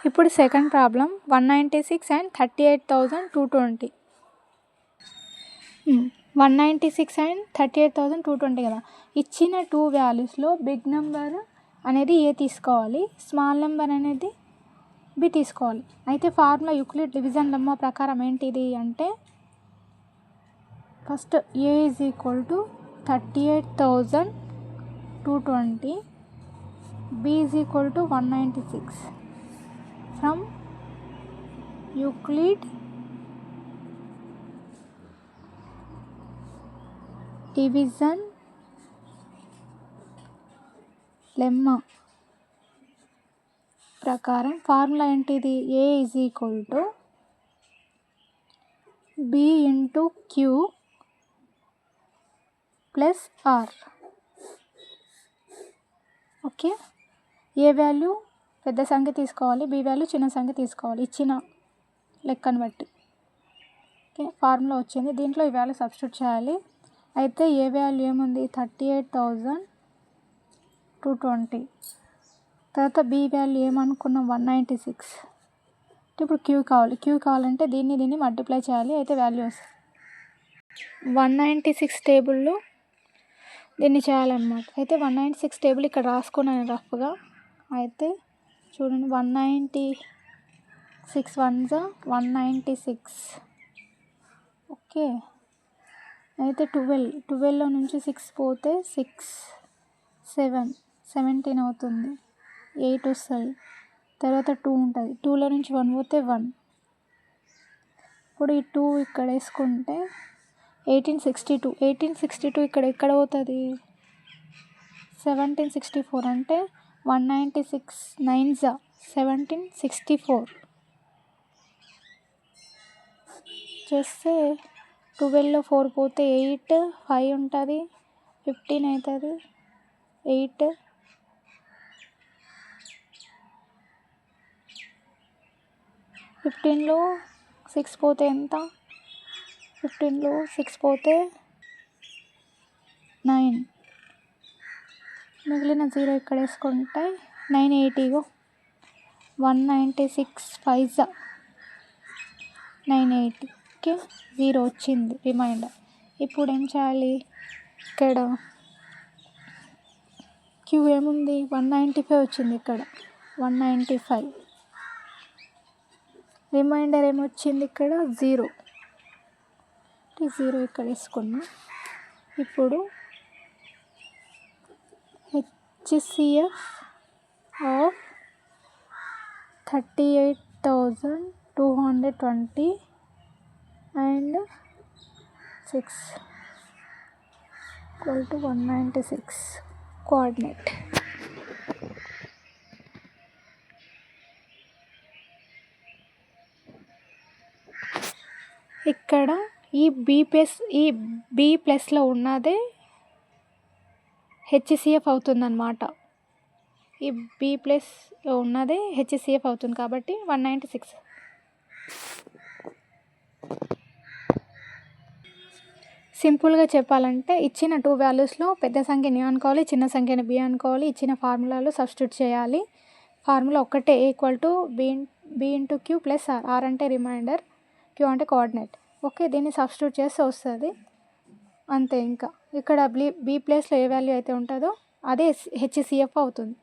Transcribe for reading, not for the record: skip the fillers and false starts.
ఇప్పుడు second problem 196 and 38,220. 196 and 38,220 కదా. ఇచ్చిన 2 వాల్యూస్లో బిగ్ నెంబర్ అనేది ఏ తీసుకోవాలి, స్మాల్ నెంబర్ అనేది బి తీసుకోవాలి. అయితే ఫార్ములా యూక్లిడ్ డివిజన్ లెమ్మా ప్రకారం ఏంటిది అంటే first a is equal to 38,220, b is equal to 196 from Euclid division lemma ప్రకారం ఫార్ములా ఏంటిది, a is equal to B into queue plus r. Okay, a value పెద్ద సంఖ్య తీసుకోవాలి, బి వాల్యూ చిన్న సంఖ్య తీసుకోవాలి ఇచ్చిన లెక్కను బట్టి. ఓకే, ఫార్ములా వచ్చింది. దీంట్లో ఈ వాల్యూ సబ్స్టిట్యూట్ చేయాలి. అయితే ఏ వాల్యూ ఏముంది 38,220, తర్వాత బి వాల్యూ ఏమనుకున్నాం 196. ఇప్పుడు క్యూ కావాలంటే దీన్ని మల్టిప్లై చేయాలి. అయితే వాల్యూస్ 196 టేబుల్లో దీన్ని చేయాలన్నమాట. అయితే 196 టేబుల్ ఇక్కడ రాసుకున్నాను రఫ్గా. అయితే చూడండి 196 1 196. ఓకే, అయితే 12లో నుంచి 6 పోతే 6 7 17 అవుతుంది. 8 వస్తుంది. తర్వాత 2 ఉంటుంది. 2లో నుంచి 1 పోతే 1. ఇప్పుడు ఈ 2 ఇక్కడ వేసుకుంటే 1862 ఇక్కడ పోతుంది 1764. అంటే 196 9s 1764 చేస్తే 12లో 4 పోతే 8 5 ఉంటుంది 15 అవుతుంది 8 15లో 6 పోతే ఎంత, 15లో 6 పోతే 9, మిగిలిన 0 ఇక్కడ వేసుకుంటే 980. 196 5s 980. ఓకే, 0 వచ్చింది రిమైండర్. ఇప్పుడు ఏం చేయాలి, ఇక్కడ క్యూ ఏముంది 195 వచ్చింది, ఇక్కడ 195. రిమైండర్ ఏమొచ్చింది ఇక్కడ 0 ఇక్కడ వేసుకున్నాం. ఇప్పుడు HCF of 38,220 and 6 equal to 196 coordinate. ఇక్కడ ఈ బి ప్లస్లో ఉన్నదే HCF అవుతుందన్నమాట. ఈ బి ప్లస్లో ఉన్నదే HCF అవుతుంది కాబట్టి 196. సింపుల్గా చెప్పాలంటే ఇచ్చిన 2 వాల్యూస్లో పెద్ద సంఖ్యని అనుకోవాలి, చిన్న సంఖ్యని బి అనుకోవాలి. ఇచ్చిన ఫార్ములాలో సబ్స్టిట్యూట్ చేయాలి. ఫార్ములా ఒక్కటే equal to B into queue plus R. R అంటే రిమైండర్, క్యూ అంటే కోఆర్డినేట్. ఓకే, దీన్ని సబ్స్టిట్యూట్ చేస్తే వస్తుంది అంతే. ఇంకా ఇక్కడ బి ప్లేస్లో ఏ వాల్యూ అయితే ఉంటుందో అదే HCF అవుతుంది.